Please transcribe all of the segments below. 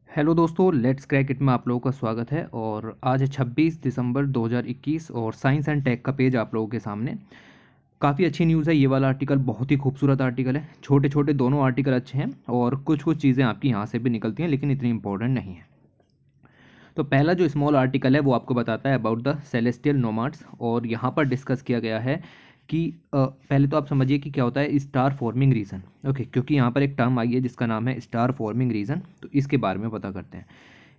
Hello दोस्तों, let's crack it में आप लोगों का स्वागत है। और आज है 26 दिसंबर 2021 और साइंस एंड टेक का पेज आप लोगों के सामने। काफ़ी अच्छी न्यूज़ है। ये वाला आर्टिकल बहुत ही खूबसूरत आर्टिकल है। छोटे छोटे दोनों आर्टिकल अच्छे हैं और कुछ कुछ चीज़ें आपकी यहाँ से भी निकलती हैं, लेकिन इतनी इंपॉर्टेंट नहीं है। तो पहला जो स्मॉल आर्टिकल है वो आपको बताता है अबाउट द सेलेस्टियल नोमाड्स, और यहाँ पर डिस्कस किया गया है कि पहले तो आप समझिए कि क्या होता है स्टार फॉर्मिंग रीजन। ओके, क्योंकि यहाँ पर एक टर्म आई है जिसका नाम है स्टार फॉर्मिंग रीजन, तो इसके बारे में पता करते हैं।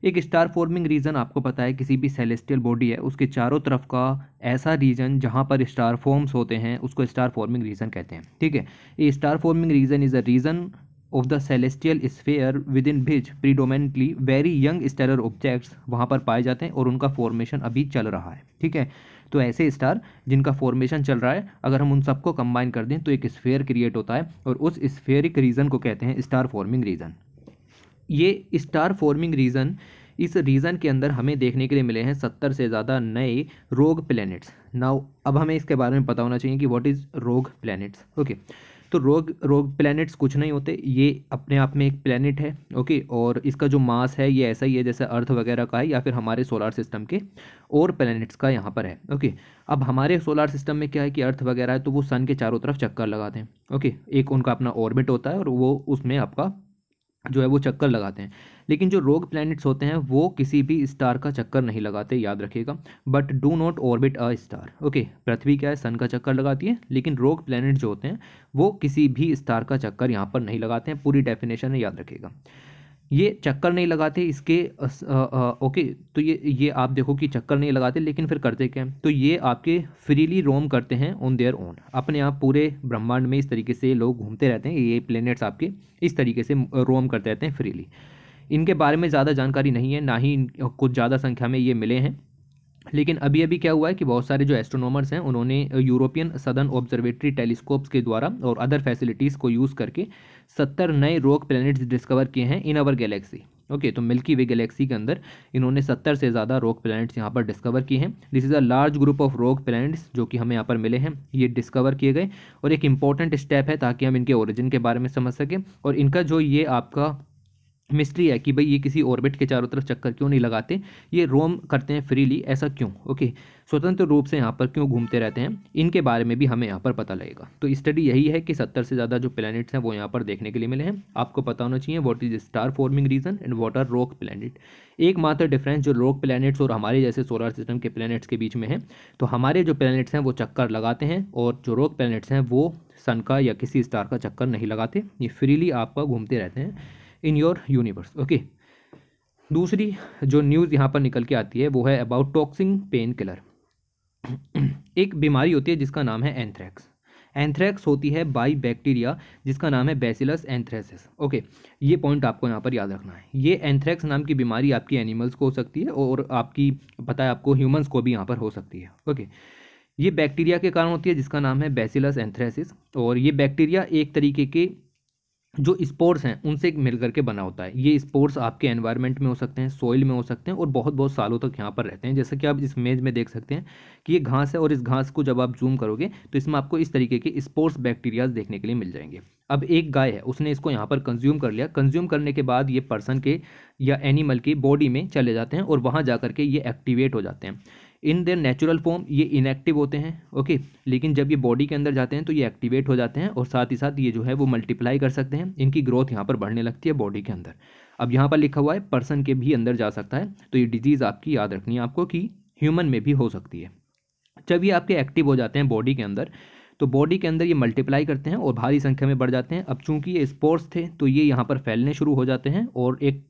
एक स्टार फॉर्मिंग रीजन आपको पता है किसी भी सेलेस्टियल बॉडी है उसके चारों तरफ का ऐसा रीजन जहाँ पर स्टार फॉर्म्स होते हैं उसको स्टार फॉर्मिंग रीजन कहते हैं। ठीक है, ये star forming region is a region of the celestial sphere within which predominantly very young stellar objects वहाँ पर पाए जाते हैं और उनका फॉर्मेशन अभी चल रहा है। ठीक है, तो ऐसे स्टार जिनका फॉर्मेशन चल रहा है अगर हम उन सबको कंबाइन कर दें तो एक स्फेयर क्रिएट होता है और उस स्फेरिक रीजन को कहते हैं स्टार फॉर्मिंग रीजन। ये स्टार फॉर्मिंग रीजन, इस रीजन के अंदर हमें देखने के लिए मिले हैं 70 से ज़्यादा नए रोग प्लैनेट्स। नाउ अब हमें इसके बारे में पता होना चाहिए कि व्हाट इज़ रोग प्लैनेट्स। ओके, तो रोग रोग प्लैनेट्स कुछ नहीं होते, ये अपने आप में एक प्लैनेट है। ओके, और इसका जो मास है ये ऐसा ही है जैसे अर्थ वगैरह का है या फिर हमारे सोलर सिस्टम के और प्लैनेट्स का यहाँ पर है। ओके, अब हमारे सोलर सिस्टम में क्या है कि अर्थ वगैरह है तो वो सन के चारों तरफ चक्कर लगाते हैं। ओके, एक उनका अपना ऑर्बिट होता है और वो उसमें आपका जो है वो चक्कर लगाते हैं। लेकिन जो रोग प्लैनेट्स होते हैं वो किसी भी स्टार का चक्कर नहीं लगाते, याद रखिएगा। But do not orbit a star. Okay, पृथ्वी क्या है, सन का चक्कर लगाती है, लेकिन रोग प्लैनेट जो होते हैं वो किसी भी स्टार का चक्कर यहाँ पर नहीं लगाते हैं। पूरी डेफिनेशन है, याद रखिएगा। ये चक्कर नहीं लगाते इसके ओके, तो ये आप देखो कि चक्कर नहीं लगाते, लेकिन फिर करते क्या हैं, तो ये आपके फ्रीली रोम करते हैं ऑन देयर ओन, अपने आप पूरे ब्रह्मांड में इस तरीके से लोग घूमते रहते हैं। ये प्लैनेट्स आपके इस तरीके से रोम करते रहते हैं फ्रीली। इनके बारे में ज़्यादा जानकारी नहीं है, ना ही कुछ ज़्यादा संख्या में ये मिले हैं। लेकिन अभी अभी क्या हुआ है कि बहुत सारे जो एस्ट्रोनॉमर्स हैं उन्होंने यूरोपियन सदर्न ऑब्जर्वेटरी टेलीस्कोप्स के द्वारा और अदर फैसिलिटीज़ को यूज़ करके 70 नए रोग प्लैनेट्स डिस्कवर किए हैं इन अवर गैलेक्सी। ओके, तो मिल्की वे गैलेक्सी के अंदर इन्होंने 70 से ज़्यादा रोग प्लैनेट्स यहाँ पर डिस्कवर किए हैं। This is a large group of रोग प्लैनेट्स जो कि हमें यहाँ पर मिले हैं, ये डिस्कवर किए गए और एक इंपॉर्टेंट स्टेप है ताकि हम इनके ओरिजिन के बारे में समझ सकें और इनका जो ये आपका मिस्ट्री है कि भाई ये किसी ऑर्बिट के चारों तरफ चक्कर क्यों नहीं लगाते, ये रोम करते हैं फ्रीली, ऐसा क्यों। ओके, स्वतंत्र रूप से यहाँ पर क्यों घूमते रहते हैं, इनके बारे में भी हमें यहाँ पर पता लगेगा। तो स्टडी यही है कि 70 से ज़्यादा जो प्लैनेट्स हैं वो यहाँ पर देखने के लिए मिले हैं। आपको पता होना चाहिए what is star forming region and what are rogue planet. एकमात्र डिफरेंस जो रोग प्लैनेट्स और हमारे जैसे सोलर सिस्टम के प्लैनेट्स के बीच में है, तो हमारे जो प्लैनेट्स हैं वो चक्कर लगाते हैं और जो रोग प्लैनेट्स हैं वो सन का या किसी स्टार का चक्कर नहीं लगाते, ये फ्रीली आपका घूमते रहते हैं इन योर यूनिवर्स। ओके, दूसरी जो न्यूज़ यहाँ पर निकल के आती है वो है अबाउट टॉक्सिन पेन किलर। एक बीमारी होती है जिसका नाम है एंथ्रैक्स। एंथ्रैक्स होती है बाई बैक्टीरिया जिसका नाम है बैसिलस एंथ्रेसिस। ओके, ये पॉइंट आपको यहाँ पर याद रखना है। ये एंथ्रैक्स नाम की बीमारी आपकी एनिमल्स को हो सकती है और आपकी पता है आपको ह्यूमंस को भी यहाँ पर हो सकती है। ओके, ये बैक्टीरिया के कारण होती है जिसका नाम है बैसिलस एंथ्रेसिस, और ये बैक्टीरिया एक तरीके के जो स्पोर्स हैं उनसे मिल करके बना होता है। ये स्पोर्स आपके एनवायरनमेंट में हो सकते हैं, सॉइल में हो सकते हैं और बहुत बहुत सालों तक यहाँ पर रहते हैं। जैसे कि आप इस इमेज में देख सकते हैं कि ये घास है और इस घास को जब आप जूम करोगे तो इसमें आपको इस तरीके के स्पोर्स बैक्टीरियाज देखने के लिए मिल जाएंगे। अब एक गाय है, उसने इसको यहाँ पर कंज्यूम कर लिया। कंज्यूम करने के बाद ये पर्सन के या एनिमल की बॉडी में चले जाते हैं और वहाँ जा करके ये एक्टिवेट हो जाते हैं। इन देयर नेचुरल फॉर्म ये इनएक्टिव होते हैं। ओके, लेकिन जब ये बॉडी के अंदर जाते हैं तो ये एक्टिवेट हो जाते हैं और साथ ही साथ ये जो है वो मल्टीप्लाई कर सकते हैं। इनकी ग्रोथ यहाँ पर बढ़ने लगती है बॉडी के अंदर। अब यहाँ पर लिखा हुआ है पर्सन के भी अंदर जा सकता है, तो ये डिजीज़ आपकी याद रखनी है आपको कि ह्यूमन में भी हो सकती है। जब ये आपके एक्टिव हो जाते हैं बॉडी के अंदर तो बॉडी के अंदर ये मल्टीप्लाई करते हैं और भारी संख्या में बढ़ जाते हैं। अब चूंकि ये स्पोर्स थे तो ये यहाँ पर फैलने शुरू हो जाते हैं और एक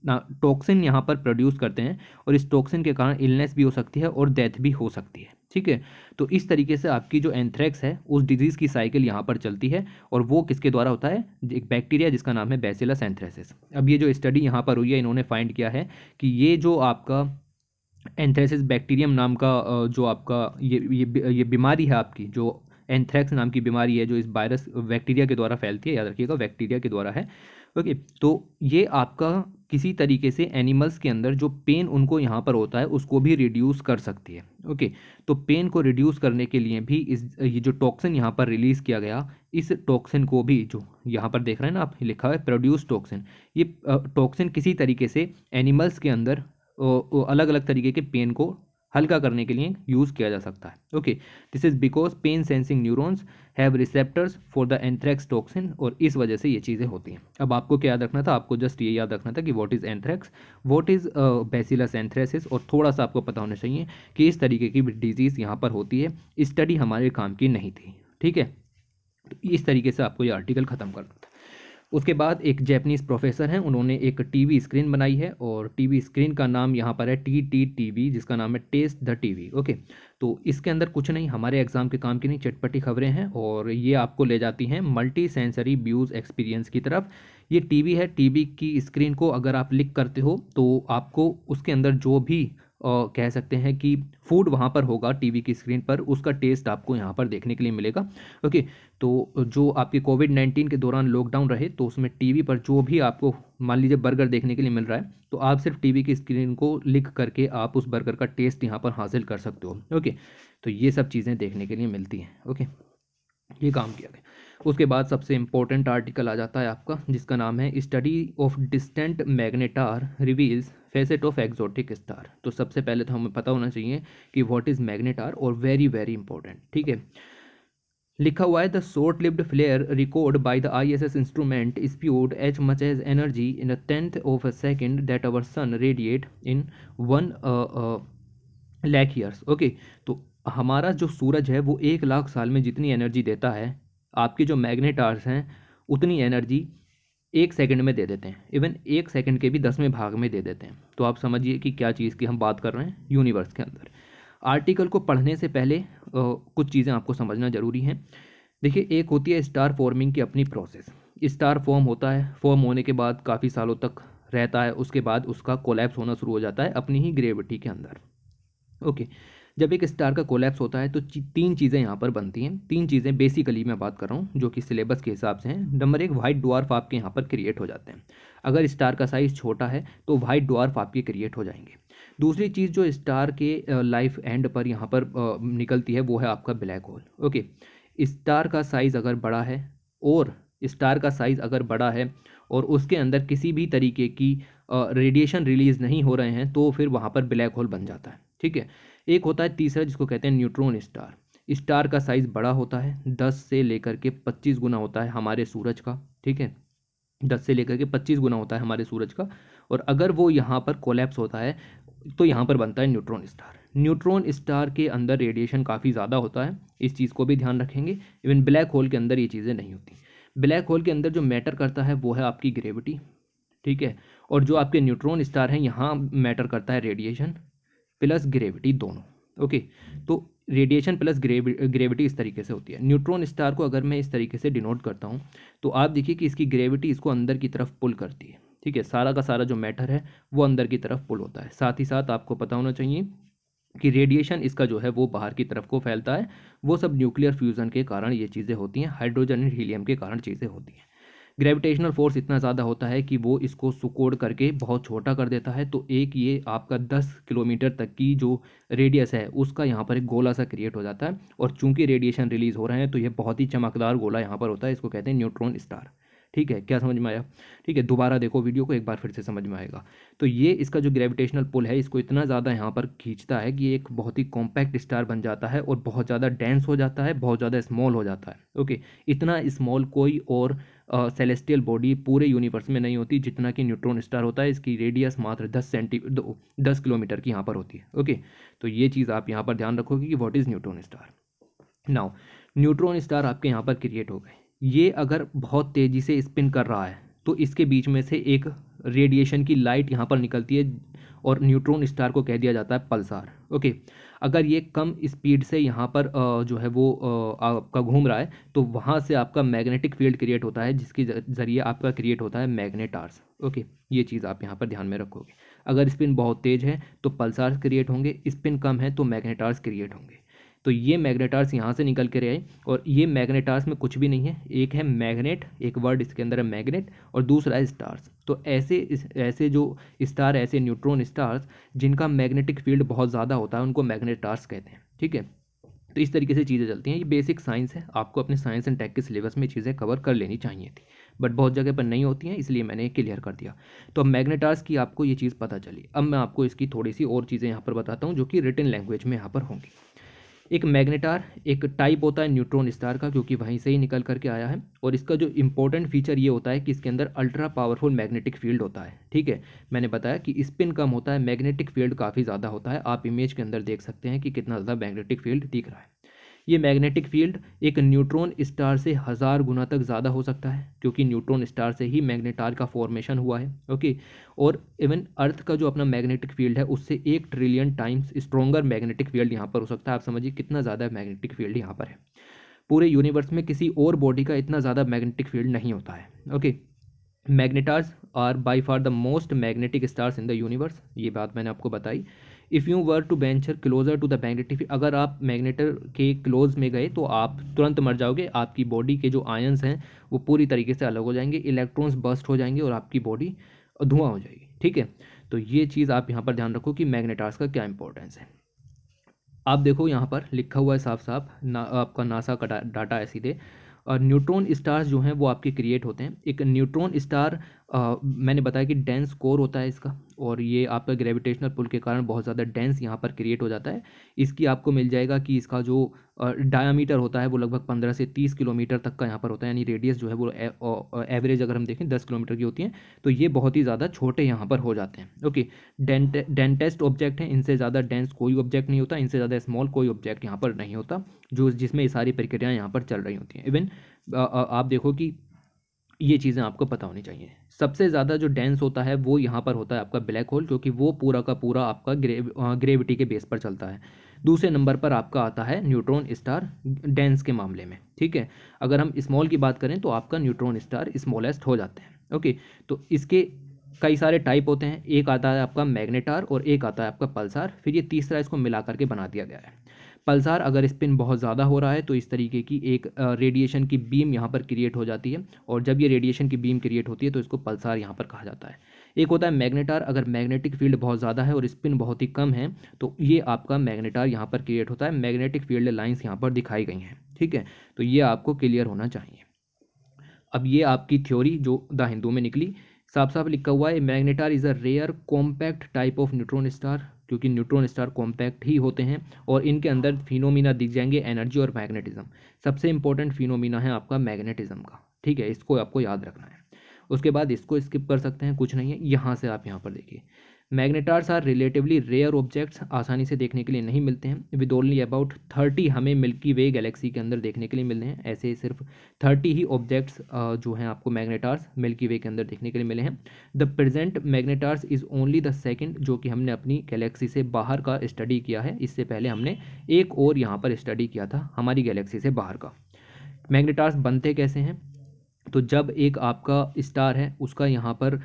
टॉक्सिन यहाँ पर प्रोड्यूस करते हैं और इस टॉक्सिन के कारण इलनेस भी हो सकती है और डेथ भी हो सकती है। ठीक है, तो इस तरीके से आपकी जो एंथ्रैक्स है उस डिजीज़ की साइकिल यहाँ पर चलती है और वो किसके द्वारा होता है, एक बैक्टीरिया जिसका नाम है बैसिलस एंथ्रेसिस। अब ये जो स्टडी यहाँ पर हुई है इन्होंने फाइंड किया है कि ये जो आपका एंथ्रेसिस बैक्टीरियम नाम का जो आपका ये बीमारी है आपकी, जो एंथ्रैक्स नाम की बीमारी है जो इस वायरस बैक्टीरिया के द्वारा फैलती है, याद रखिएगा बैक्टीरिया के द्वारा है। ओके, तो ये आपका किसी तरीके से एनिमल्स के अंदर जो पेन उनको यहाँ पर होता है उसको भी रिड्यूस कर सकती है। ओके, तो पेन को रिड्यूस करने के लिए भी ये जो टॉक्सिन यहाँ पर रिलीज़ किया गया, इस टॉक्सिन को भी, जो यहाँ पर देख रहे हैं ना आप, लिखा है प्रोड्यूस टॉक्सिन, ये टॉक्सिन किसी तरीके से एनिमल्स के अंदर अलग अलग तरीके के पेन को हल्का करने के लिए यूज़ किया जा सकता है। Okay, this is because pain sensing neurons have receptors for the anthrax toxin, और इस वजह से ये चीज़ें होती हैं। अब आपको क्या याद रखना था, आपको जस्ट ये याद रखना था कि what is anthrax, what is bacillus anthracis, और थोड़ा सा आपको पता होना चाहिए कि इस तरीके की डिजीज़ यहाँ पर होती है। स्टडी हमारे काम की नहीं थी, ठीक है। तो इस तरीके से आपको ये आर्टिकल ख़त्म करना था। उसके बाद एक जैपनीज़ प्रोफेसर हैं, उन्होंने एक टीवी स्क्रीन बनाई है, और टीवी स्क्रीन का नाम यहाँ पर है TTTV, जिसका नाम है टेस्ट द टीवी। ओके, तो इसके अंदर कुछ नहीं, हमारे एग्जाम के काम की नहीं, चटपटी खबरें हैं, और ये आपको ले जाती हैं मल्टी सेंसरी व्यूज़ एक्सपीरियंस की तरफ। ये टीवी है, टीवी की स्क्रीन को अगर आप क्लिक करते हो तो आपको उसके अंदर जो भी कह सकते हैं कि फूड वहाँ पर होगा टीवी की स्क्रीन पर, उसका टेस्ट आपको यहाँ पर देखने के लिए मिलेगा। ओके, तो जो आपके कोविड-19 के दौरान लॉकडाउन रहे, तो उसमें टीवी पर जो भी आपको मान लीजिए बर्गर देखने के लिए मिल रहा है, तो आप सिर्फ टीवी की स्क्रीन को लिख करके आप उस बर्गर का टेस्ट यहाँ पर हासिल कर सकते हो। ओके, तो ये सब चीज़ें देखने के लिए मिलती हैं। ओके, ये काम किया गया। उसके बाद सबसे इम्पोर्टेंट आर्टिकल आ जाता है आपका, जिसका नाम है study of distant magnetar reveals facet of exotic star. तो सबसे पहले तो हमें पता होना चाहिए कि व्हाट इज़ मैग्नेटार, और वेरी वेरी इंपॉर्टेंट, ठीक है। लिखा हुआ है the short lived flare record by the ISS instrument spewed as much as energy in a tenth of a second that our sun radiate in 1 lakh years. Okay, तो हमारा जो सूरज है वो 1 लाख साल में जितनी एनर्जी देता है, आपके जो मैग्नेटार्स हैं उतनी एनर्जी 1 सेकंड में दे देते हैं, इवन 1 सेकंड के भी 10वें भाग में दे देते हैं। तो आप समझिए कि क्या चीज़ की हम बात कर रहे हैं यूनिवर्स के अंदर। आर्टिकल को पढ़ने से पहले कुछ चीज़ें आपको समझना ज़रूरी हैं। देखिए, एक होती है स्टार फॉर्मिंग की अपनी प्रोसेस। स्टार फॉर्म होता है, फॉर्म होने के बाद काफ़ी सालों तक रहता है, उसके बाद उसका कोलैप्स होना शुरू हो जाता है अपनी ही ग्रेविटी के अंदर। ओके, जब एक स्टार का कोलैप्स होता है तो 3 चीज़ें यहाँ पर बनती हैं। 3 चीज़ें बेसिकली मैं बात कर रहा हूँ जो कि सिलेबस के हिसाब से हैं। नंबर 1, वाइट ड्वार्फ आपके यहाँ पर क्रिएट हो जाते हैं। अगर स्टार का साइज़ छोटा है तो वाइट ड्वार्फ आपके क्रिएट हो जाएंगे। दूसरी चीज़ जो स्टार के लाइफ एंड पर यहाँ पर निकलती है वो है आपका ब्लैक होल। ओके, स्टार का साइज़ अगर बड़ा है, और स्टार का साइज़ अगर बड़ा है और उसके अंदर किसी भी तरीके की रेडिएशन रिलीज़ नहीं हो रहे हैं, तो फिर वहाँ पर ब्लैक होल बन जाता है, ठीक है। एक होता है तीसरा, जिसको कहते हैं न्यूट्रॉन स्टार। स्टार का साइज़ बड़ा होता है, 10 से लेकर के 25 गुना होता है हमारे सूरज का, ठीक है। 10 से लेकर के 25 गुना होता है हमारे सूरज का, और अगर वो यहाँ पर कोलैप्स होता है तो यहाँ पर बनता है न्यूट्रॉन स्टार। न्यूट्रॉन स्टार के अंदर रेडिएशन काफ़ी ज़्यादा होता है, इस चीज़ को भी ध्यान रखेंगे। इवन ब्लैक होल के अंदर ये चीज़ें नहीं होती। ब्लैक होल के अंदर जो मैटर करता है वो है आपकी ग्रेविटी, ठीक है। और जो आपके न्यूट्रॉन स्टार हैं, यहाँ मैटर करता है रेडिएशन प्लस ग्रेविटी दोनों। ओके, तो रेडिएशन प्लस ग्रेविटी इस तरीके से होती है। न्यूट्रॉन स्टार को अगर मैं इस तरीके से डिनोट करता हूँ तो आप देखिए कि इसकी ग्रेविटी इसको अंदर की तरफ पुल करती है, ठीक है। सारा का सारा जो मैटर है वो अंदर की तरफ पुल होता है। साथ ही साथ आपको पता होना चाहिए कि रेडिएशन इसका जो है वो बाहर की तरफ को फैलता है। वो सब न्यूक्लियर फ्यूज़न के कारण ये चीज़ें होती हैं, हाइड्रोजन एंड हीलियम के कारण चीज़ें होती हैं। ग्रेविटेशनल फोर्स इतना ज़्यादा होता है कि वो इसको सुकोड़ करके बहुत छोटा कर देता है। तो एक ये आपका 10 किलोमीटर तक की जो रेडियस है उसका यहाँ पर एक गोला सा क्रिएट हो जाता है, और चूंकि रेडिएशन रिलीज़ हो रहे हैं तो ये बहुत ही चमकदार गोला यहाँ पर होता है। इसको कहते हैं न्यूट्रॉन स्टार, ठीक है। क्या समझ में आया? ठीक है, दोबारा देखो वीडियो को, एक बार फिर से समझ में आएगा। तो ये इसका जो ग्रेविटेशनल पुल है इसको इतना ज़्यादा यहाँ पर खींचता है कि ये एक बहुत ही कॉम्पैक्ट स्टार बन जाता है और बहुत ज़्यादा डेंस हो जाता है, बहुत ज़्यादा स्मॉल हो जाता है। ओके, इतना स्मॉल कोई और सेलेस्टियल बॉडी पूरे यूनिवर्स में नहीं होती जितना कि न्यूट्रॉन स्टार होता है। इसकी रेडियस मात्र 10 किलोमीटर की यहाँ पर होती है। ओके, तो ये चीज़ आप यहाँ पर ध्यान रखोगे कि what is neutron star. Now, neutron star आपके यहाँ पर क्रिएट हो गए। ये अगर बहुत तेज़ी से स्पिन कर रहा है तो इसके बीच में से एक रेडिएशन की लाइट यहाँ पर निकलती है, और न्यूट्रॉन स्टार को कह दिया जाता है पल्सार। ओके, अगर ये कम स्पीड से यहाँ पर जो है वो आपका घूम रहा है तो वहाँ से आपका मैग्नेटिक फील्ड क्रिएट होता है, जिसके ज़रिए आपका क्रिएट होता है मैग्नेटार्स। ओके, ये चीज़ आप यहाँ पर ध्यान में रखोगे। अगर स्पिन बहुत तेज़ है तो पल्सार्स क्रिएट होंगे, स्पिन कम है तो मैग्नेटार्स क्रिएट होंगे। तो ये मैग्नेटार्स यहाँ से निकल के आए, और ये मैग्नेटार्स में कुछ भी नहीं है, एक है मैग्नेट, एक वर्ड इसके अंदर है मैग्नेट, और दूसरा है स्टार्स। तो ऐसे जो स्टार, ऐसे न्यूट्रॉन स्टार्स जिनका मैग्नेटिक फील्ड बहुत ज़्यादा होता है, उनको मैग्नेटार्स कहते हैं। ठीक है, तो इस तरीके से चीज़ें चलती हैं। ये बेसिक साइंस है, आपको अपने साइंस एंड टेक के सिलेबस में चीज़ें कवर कर लेनी चाहिए थी, बट बहुत जगह पर नहीं होती हैं, इसलिए मैंने क्लियर कर दिया। तो अब मैग्नेटार्स की आपको ये चीज़ पता चली। अब मैं आपको इसकी थोड़ी सी और चीज़ें यहाँ पर बताता हूँ जो कि रिटन लैंग्वेज में यहाँ पर होंगी। एक मैग्नेटार एक टाइप होता है न्यूट्रॉन स्टार का, क्योंकि वहीं से ही निकल करके आया है, और इसका जो इंपॉर्टेंट फीचर ये होता है कि इसके अंदर अल्ट्रा पावरफुल मैग्नेटिक फील्ड होता है। ठीक है, मैंने बताया कि स्पिन कम होता है, मैग्नेटिक फील्ड काफ़ी ज़्यादा होता है। आप इमेज के अंदर देख सकते हैं कि कितना ज़्यादा मैग्नेटिक फील्ड दिख रहा है। ये मैग्नेटिक फील्ड एक न्यूट्रॉन स्टार से 1000 गुना तक ज़्यादा हो सकता है, क्योंकि न्यूट्रॉन स्टार से ही मैग्नेटार का फॉर्मेशन हुआ है। ओके, और इवन अर्थ का जो अपना मैग्नेटिक फील्ड है उससे 1 trillion times stronger magnetic field यहाँ पर हो सकता है। आप समझिए कितना ज़्यादा मैग्नेटिक फील्ड यहाँ पर है। पूरे यूनिवर्स में किसी और बॉडी का इतना ज़्यादा मैग्नेटिक फील्ड नहीं होता है। Okay, magnetars are by far the most magnetic stars in the universe, ये बात मैंने आपको बताई। If you were to venture closer to the magnetic, अगर आप मैग्नेटर के क्लोज में गए तो आप तुरंत मर जाओगे, आपकी बॉडी के जो आयंस हैं वो पूरी तरीके से अलग हो जाएंगे, इलेक्ट्रॉन्स बर्स्ट हो जाएंगे और आपकी बॉडी धुआं हो जाएगी। ठीक है, तो ये चीज़ आप यहाँ पर ध्यान रखो कि मैग्नेटार्स का क्या इंपॉर्टेंस है। आप देखो यहाँ पर लिखा हुआ है साफ साफ, आपका नासा का डाटा है सीधे। और न्यूट्रॉन स्टार्स जो हैं वो आपके क्रिएट होते हैं। एक न्यूट्रॉन स्टार मैंने बताया कि डेंस कोर होता है इसका, और ये आपका ग्रेविटेशनल पुल के कारण बहुत ज़्यादा डेंस यहाँ पर क्रिएट हो जाता है। इसकी आपको मिल जाएगा कि इसका जो डायामीटर होता है वो लगभग 15 से 30 किलोमीटर तक का यहाँ पर होता है, यानी रेडियस जो है वो एवरेज अगर हम देखें 10 किलोमीटर की होती है, तो ये बहुत ही ज़्यादा छोटे यहाँ पर हो जाते हैं। ओके, डेंटेस्ट ऑब्जेक्ट हैं, इनसे ज़्यादा डेंस कोई ऑब्जेक्ट नहीं होता, इनसे ज़्यादा स्मॉल कोई ऑब्जेक्ट यहाँ पर नहीं होता, जो जिसमें ये सारी प्रक्रियाएँ यहाँ पर चल रही होती हैं। इवन आप देखो कि ये चीज़ें आपको पता होनी चाहिए। सबसे ज़्यादा जो डेंस होता है वो यहाँ पर होता है आपका ब्लैक होल, क्योंकि वो पूरा का पूरा आपका ग्रेविटी के बेस पर चलता है। दूसरे नंबर पर आपका आता है न्यूट्रॉन स्टार डेंस के मामले में। ठीक है, अगर हम स्मॉल की बात करें तो आपका न्यूट्रॉन स्टार स्मॉलेस्ट हो जाते हैं। ओके, तो इसके कई सारे टाइप होते हैं, एक आता है आपका मैग्नेटार और एक आता है आपका पल्सार, फिर ये तीसरा इसको मिला करके बना दिया गया है। पल्सार अगर स्पिन बहुत ज़्यादा हो रहा है तो इस तरीके की एक रेडिएशन की बीम यहाँ पर क्रिएट हो जाती है, और जब ये रेडिएशन की बीम क्रिएट होती है तो इसको पल्सार यहाँ पर कहा जाता है। एक होता है मैग्नेटार, अगर मैग्नेटिक फील्ड बहुत ज़्यादा है और स्पिन बहुत ही कम है तो ये आपका मैग्नेटार यहाँ पर क्रिएट होता है। मैग्नेटिक फील्ड लाइन्स यहाँ पर दिखाई गई हैं। ठीक है, तो ये आपको क्लियर होना चाहिए। अब ये आपकी थ्योरी जो द हिंदू में निकली, साफ साफ लिखा हुआ है magnetar is a rare compact type of neutron star, क्योंकि न्यूट्रॉन स्टार कॉम्पैक्ट ही होते हैं और इनके अंदर फिनोमिना दिख जाएंगे, एनर्जी और मैग्नेटिज्म। सबसे इंपॉर्टेंट फिनोमिना है आपका मैग्नेटिज्म का। ठीक है, इसको आपको याद रखना है। उसके बाद इसको स्किप कर सकते हैं, कुछ नहीं है। यहाँ से आप यहाँ पर देखिए, मैग्नेटार्स आर रिलेटिवली रेयर ऑब्जेक्ट्स, आसानी से देखने के लिए नहीं मिलते हैं। विद ओनली अबाउट 30 हमें मिल्की वे गैलेक्सी के अंदर देखने के लिए मिलते हैं। ऐसे सिर्फ 30 ही ऑब्जेक्ट्स जो हैं आपको मैग्नेटार्स मिल्की वे के अंदर देखने के लिए मिले हैं। The present magnetars is only the second, जो कि हमने अपनी गैलेक्सी से बाहर का स्टडी किया है। इससे पहले हमने एक और यहाँ पर स्टडी किया था हमारी गैलेक्सी से बाहर का। मैग्नेटार्स बनते कैसे हैं, तो जब एक आपका स्टार है उसका यहाँ पर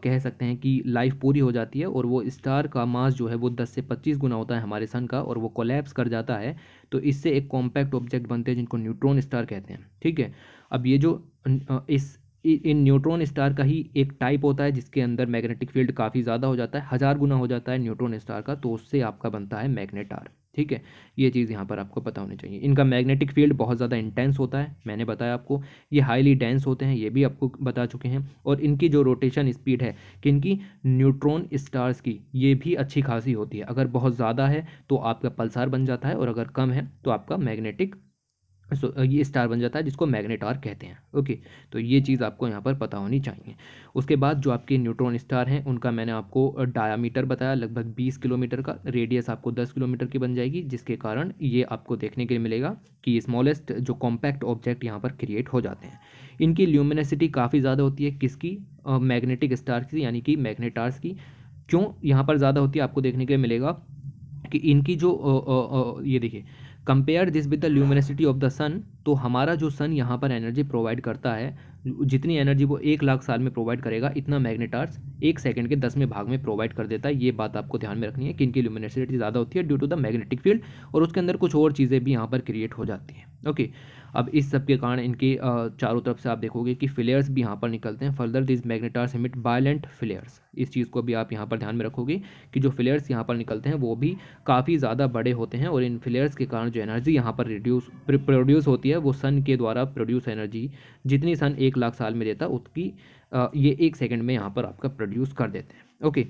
कह सकते हैं कि लाइफ पूरी हो जाती है और वो स्टार का मास जो है वो 10 से 25 गुना होता है हमारे सन का, और वो कोलैप्स कर जाता है, तो इससे एक कॉम्पैक्ट ऑब्जेक्ट बनते हैं जिनको न्यूट्रॉन स्टार कहते हैं। ठीक है, अब ये जो इन न्यूट्रॉन स्टार का ही एक टाइप होता है जिसके अंदर मैग्नेटिक फील्ड काफ़ी ज़्यादा हो जाता है, 1000 गुना हो जाता है न्यूट्रॉन स्टार का, तो उससे आपका बनता है मैग्नेटार। ठीक है, ये चीज़ यहाँ पर आपको पता होनी चाहिए। इनका मैग्नेटिक फील्ड बहुत ज़्यादा इंटेंस होता है, मैंने बताया आपको। ये हाईली डेंस होते हैं, ये भी आपको बता चुके हैं। और इनकी जो रोटेशन स्पीड है कि इनकी न्यूट्रॉन स्टार्स की, ये भी अच्छी खासी होती है। अगर बहुत ज़्यादा है तो आपका पल्सार बन जाता है, और अगर कम है तो आपका मैग्नेटिक ये स्टार बन जाता है, जिसको मैग्नेटार कहते हैं। ओके, तो ये चीज़ आपको यहाँ पर पता होनी चाहिए। उसके बाद जो आपके न्यूट्रॉन स्टार हैं उनका मैंने आपको डायामीटर बताया, लगभग 20 किलोमीटर का, रेडियस आपको 10 किलोमीटर की बन जाएगी, जिसके कारण ये आपको देखने के लिए मिलेगा कि स्मॉलेस्ट जो कॉम्पैक्ट ऑब्जेक्ट यहाँ पर क्रिएट हो जाते हैं। इनकी ल्यूमिनेसिटी काफ़ी ज़्यादा होती है, किसकी, मैग्नेटिक स्टार की, यानी कि मैग्नेटार्स की। क्यों यहाँ पर ज़्यादा होती है, आपको देखने के लिए मिलेगा कि इनकी जो ये देखिए, compare this with the luminosity of the sun, तो हमारा जो सन यहाँ पर एनर्जी प्रोवाइड करता है, जितनी एनर्जी वो 1 लाख साल में प्रोवाइड करेगा, इतना मैग्नेटार्स 1 सेकंड के 10वें भाग में प्रोवाइड कर देता है। ये बात आपको ध्यान में रखनी है कि इनकी ल्यूमिनोसिटी ज़्यादा होती है due to the magnetic field, और उसके अंदर कुछ और चीज़ें भी यहाँ पर क्रिएट हो जाती हैं। ओके, अब इस सब के कारण इनके चारों तरफ से आप देखोगे कि फ्लेयर्स भी यहाँ पर निकलते हैं। Further this magnetars emit violent flares, इस चीज़ को भी आप यहाँ पर ध्यान में रखोगे कि जो फ्लेयर्स यहाँ पर निकलते हैं वो भी काफ़ी ज़्यादा बड़े होते हैं, और इन फ्लेयर्स के कारण जो एनर्जी यहाँ पर प्रोड्यूस होती है वो सन के द्वारा प्रोड्यूस एनर्जी जितनी सन 1 लाख साल में देता उसकी ये 1 सेकंड में यहाँ पर आपका प्रोड्यूस कर देते हैं। ओके,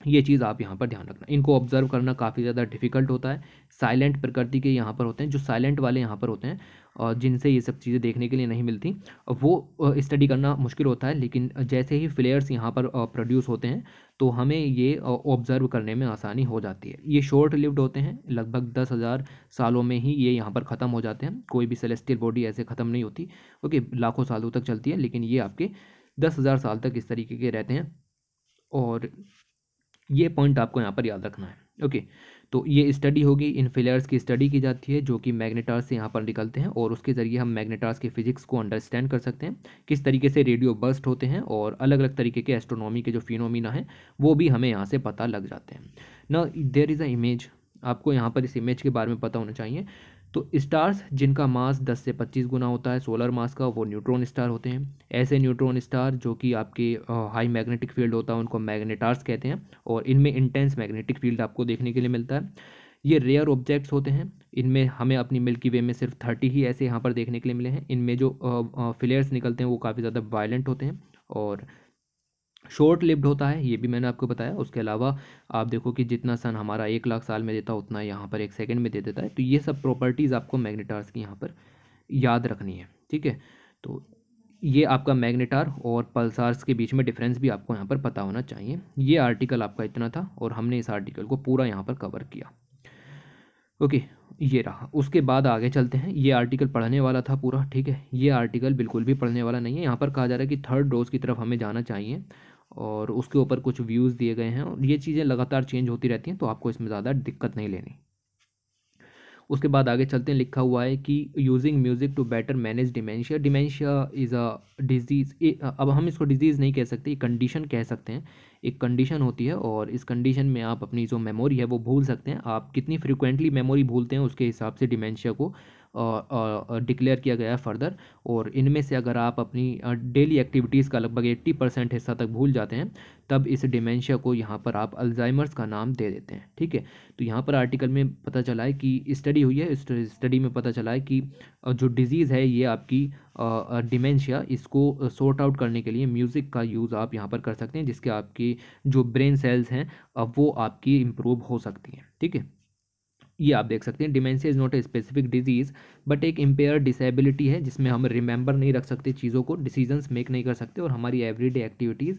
ये चीज़ आप यहाँ पर ध्यान रखना। इनको ऑब्जर्व करना काफ़ी ज़्यादा डिफिकल्ट होता है, साइलेंट प्रकृति के यहाँ पर होते हैं। जो साइलेंट वाले यहाँ पर होते हैं और जिनसे ये सब चीज़ें देखने के लिए नहीं मिलती, वो स्टडी करना मुश्किल होता है। लेकिन जैसे ही फ्लेयर्स यहाँ पर प्रोड्यूस होते हैं तो हमें ये ऑब्जर्व करने में आसानी हो जाती है। ये शॉर्ट लिव्ड होते हैं, लगभग 10,000 सालों में ही ये यहाँ पर ख़त्म हो जाते हैं। कोई भी सेलेस्टियल बॉडी ऐसे ख़त्म नहीं होती। ओके, लाखों सालों तक चलती है, लेकिन ये आपके 10,000 साल तक इस तरीके के रहते हैं, और ये पॉइंट आपको यहाँ पर याद रखना है। ओके, तो ये स्टडी होगी, इन फ्लेयर्स की स्टडी की जाती है जो कि मैग्नेटार्स से यहाँ पर निकलते हैं, और उसके ज़रिए हम मैग्नेटार्स की फिजिक्स को अंडरस्टैंड कर सकते हैं, किस तरीके से रेडियो बर्स्ट होते हैं, और अलग अलग तरीके के एस्ट्रोनॉमी के जो फिनोमिना हैं वो भी हमें यहाँ से पता लग जाते हैं ना। देयर इज़ अ इमेज, आपको यहाँ पर इस इमेज के बारे में पता होना चाहिए। तो स्टार्स जिनका मास 10 से 25 गुना होता है सोलर मास का, वो न्यूट्रॉन स्टार होते हैं। ऐसे न्यूट्रॉन स्टार जो कि आपके हाई मैग्नेटिक फील्ड होता है उनको मैग्नेटार्स कहते हैं, और इनमें इंटेंस मैग्नेटिक फील्ड आपको देखने के लिए मिलता है। ये रेयर ऑब्जेक्ट्स होते हैं, इनमें हमें अपनी मिल्की वे में सिर्फ 30 ही ऐसे यहाँ पर देखने के लिए मिले हैं। इनमें जो फ्लेयर्स निकलते हैं वो काफ़ी ज़्यादा वायलेंट होते हैं और शॉर्ट लिव्ड होता है, ये भी मैंने आपको बताया। उसके अलावा आप देखो कि जितना सन हमारा 1 लाख साल में देता उतना यहाँ पर 1 सेकंड में दे देता है। तो ये सब प्रॉपर्टीज़ आपको मैग्नेटार्स की यहाँ पर याद रखनी है, ठीक है। तो ये आपका मैग्नेटार और पल्सार्स के बीच में डिफरेंस भी आपको यहाँ पर पता होना चाहिए। ये आर्टिकल आपका इतना था और हमने इस आर्टिकल को पूरा यहाँ पर कवर किया। ओके, ये रहा। उसके बाद आगे चलते हैं। ये आर्टिकल पढ़ने वाला था पूरा, ठीक है। ये आर्टिकल बिल्कुल भी पढ़ने वाला नहीं है। यहाँ पर कहा जा रहा है कि थर्ड डोज की तरफ हमें जाना चाहिए, और उसके ऊपर कुछ व्यूज़ दिए गए हैं, और ये चीज़ें लगातार चेंज होती रहती हैं, तो आपको इसमें ज़्यादा दिक्कत नहीं लेनी। उसके बाद आगे चलते हैं। लिखा हुआ है कि using music to better manage dementia. Dementia is a disease, अब हम इसको डिजीज़ नहीं कह सकते, कंडीशन कह सकते हैं। एक कंडीशन होती है, और इस कंडीशन में आप अपनी जो मेमोरी है वो भूल सकते हैं। आप कितनी फ्रिक्वेंटली मेमोरी भूलते हैं उसके हिसाब से डिमेंशिया को डिक्लेयर किया गया है फर्दर। और इनमें से अगर आप अपनी डेली एक्टिविटीज़ का लगभग 80% हिस्सा तक भूल जाते हैं, तब इस डिमेंशिया को यहाँ पर आप अल्जाइमर्स का नाम दे देते हैं, ठीक है। तो यहाँ पर आर्टिकल में पता चला है कि स्टडी हुई है, स्टडी में पता चला है कि जो डिजीज़ है ये आपकी डिमेंशिया, इसको सॉर्ट आउट करने के लिए म्यूज़िक का यूज़ आप यहाँ पर कर सकते हैं, जिसके आपकी जो ब्रेन सेल्स हैं वो आपकी इम्प्रूव हो सकती हैं, ठीक है। ये आप देख सकते हैं। Dementia is not a specific disease but एक इम्पेयर डिसेबिलिटी है, जिसमें हम रिमेंबर नहीं रख सकते चीज़ों को, डिसीजंस मेक नहीं कर सकते, और हमारी एवरीडे एक्टिविटीज़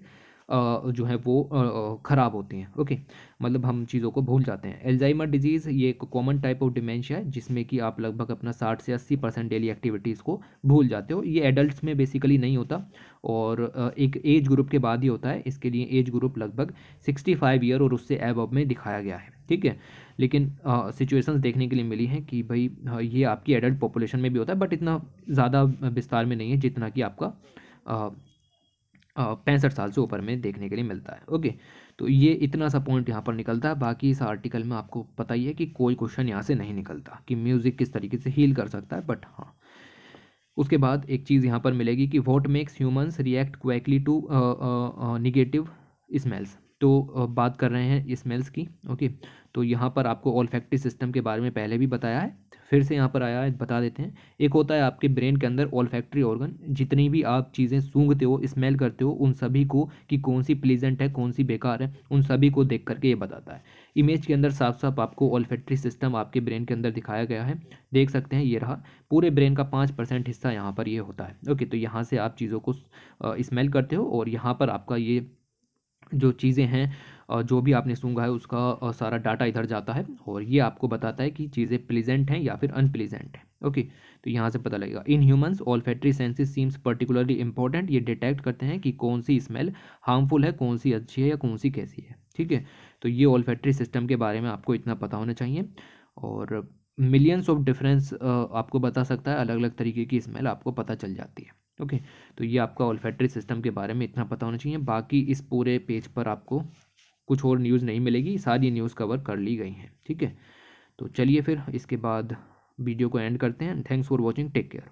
जो है वो ख़राब होती हैं। ओके, मतलब हम चीज़ों को भूल जाते हैं। एल्जाइमर डिजीज़ ये एक कॉमन टाइप ऑफ डिमेंशिया है, जिसमें कि आप लगभग अपना 60 से 80% डेली एक्टिविटीज़ को भूल जाते हो। ये एडल्ट्स में बेसिकली नहीं होता, और एक एज ग्रुप के बाद ही होता है। इसके लिए एज ग्रुप लगभग 65 ईयर और उससे एबव में दिखाया गया है, ठीक है। लेकिन सिचुएशंस देखने के लिए मिली हैं कि भाई ये आपकी एडल्ट पॉपुलेशन में भी होता है, बट इतना ज़्यादा विस्तार में नहीं है जितना कि आपका 65 साल से ऊपर में देखने के लिए मिलता है। ओके, तो ये इतना सा पॉइंट यहाँ पर निकलता है। बाकी इस आर्टिकल में आपको पता ही है कि कोई क्वेश्चन यहाँ से नहीं निकलता कि म्यूज़िक किस तरीके से हील कर सकता है, बट हाँ। उसके बाद एक चीज़ यहाँ पर मिलेगी कि what makes humans react quickly to negative smells. तो बात कर रहे हैं स्मेल्स की। ओके, तो यहाँ पर आपको ओल्फैक्टरी सिस्टम के बारे में पहले भी बताया है, फिर से यहाँ पर आया है, बता देते हैं। एक होता है आपके ब्रेन के अंदर ओल्फैक्टरी ऑर्गन, जितनी भी आप चीज़ें सूंघते हो, स्मेल करते हो, उन सभी को कि कौन सी प्लीजेंट है कौन सी बेकार है, उन सभी को देख करके ये बताता है। इमेज के अंदर साफ साफ आपको ओल्फैक्टरी सिस्टम आपके ब्रेन के अंदर दिखाया गया है, देख सकते हैं। ये रहा, पूरे ब्रेन का 5% हिस्सा यहाँ पर ये होता है। ओके, तो यहाँ से आप चीज़ों को स्मेल करते हो, और यहाँ पर आपका ये जो चीज़ें हैं जो भी आपने सूंघा है उसका सारा डाटा इधर जाता है, और ये आपको बताता है कि चीज़ें प्लीजेंट हैं या फिर अनप्लीजेंट हैं। ओके, तो यहाँ से पता लगेगा। In humans olfactory senses seems particularly important. ये डिटेक्ट करते हैं कि कौन सी स्मेल हार्मफुल है, कौन सी अच्छी है, या कौन सी कैसी है, ठीक है। तो ये ऑल्फैक्टरी सिस्टम के बारे में आपको इतना पता होना चाहिए। और मिलियंस ऑफ डिफरेंस आपको बता सकता है, अलग अलग तरीके की स्मेल आपको पता चल जाती है। ओके, तो ये आपका ओल्फैक्टरी सिस्टम के बारे में इतना पता होना चाहिए। बाकी इस पूरे पेज पर आपको कुछ और न्यूज़ नहीं मिलेगी, सारी न्यूज़ कवर कर ली गई हैं। ठीक है, तो चलिए फिर इसके बाद वीडियो को एंड करते हैं। Thanks for watching, take care.